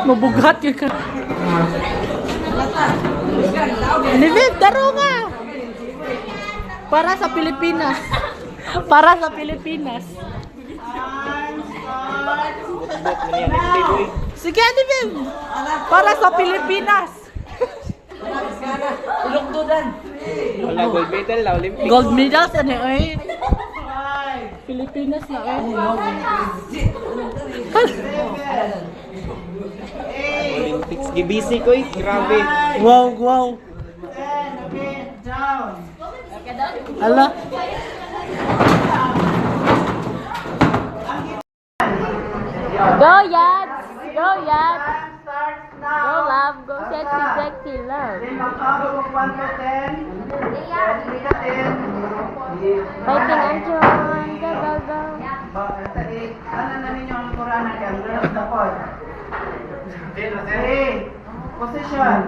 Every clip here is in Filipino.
Mabugat yun ka. Nivip, daro nga! Para sa Pilipinas. Para sa Pilipinas. Sige, Nivip! Para sa Pilipinas. Ulugdudan. Wala gold medal na Olympic. Gold medal sa niya eh. Pilipinas na eh. Olympics gibisi ko eh. Grabe. Wow, wow. Ala. Go, Yads! Go, Yads! Go, love! Go, sexy, sexy, love! Fighting Anjon! Go, go, go! Ano na ninyo ang Quran ang girls na po? Position.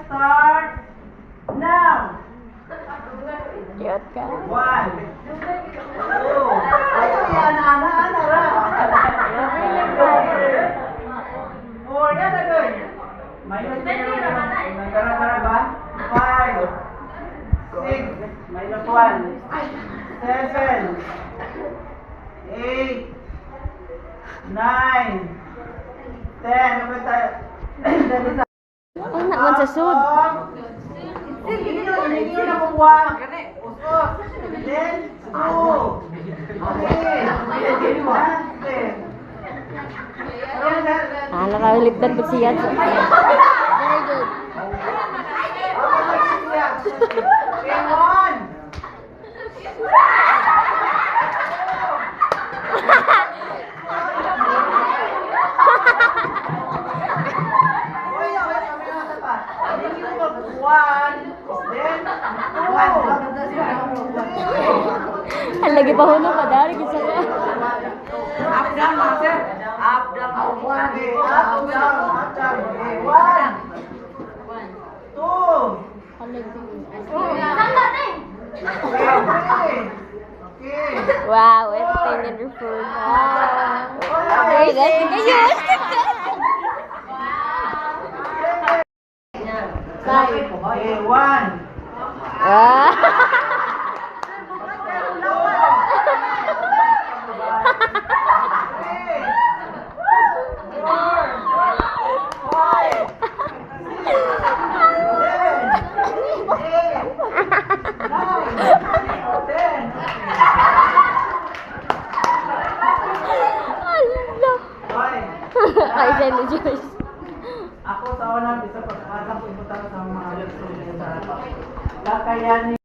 Start now. Cute ka. 1, 2. Ayaw yan, ana ra. 4, yan na doon. Minus 0. Nagkara-kara ba? 5, 6, minus 1, 7, 8, 9, 10. Ano ba tayo? Ay, nakman sa sud. Hindi nyo na kukuha. Usok. Then, 2. Okay. Nakaligtad po siya. Very good. Okay, 1. Ang lagi pa huno pa dari gisa ka. Up down, master. Up down. 1. Up down. Up down. 1. 2. Okay. Wow, everything in your food. Wow. Okay, guys, kayo. Okay, 1. Ah. Ay, send ni Joyce. Ako sa una, bisa pag-asa po ipunta sa mga alat sa kakayanin.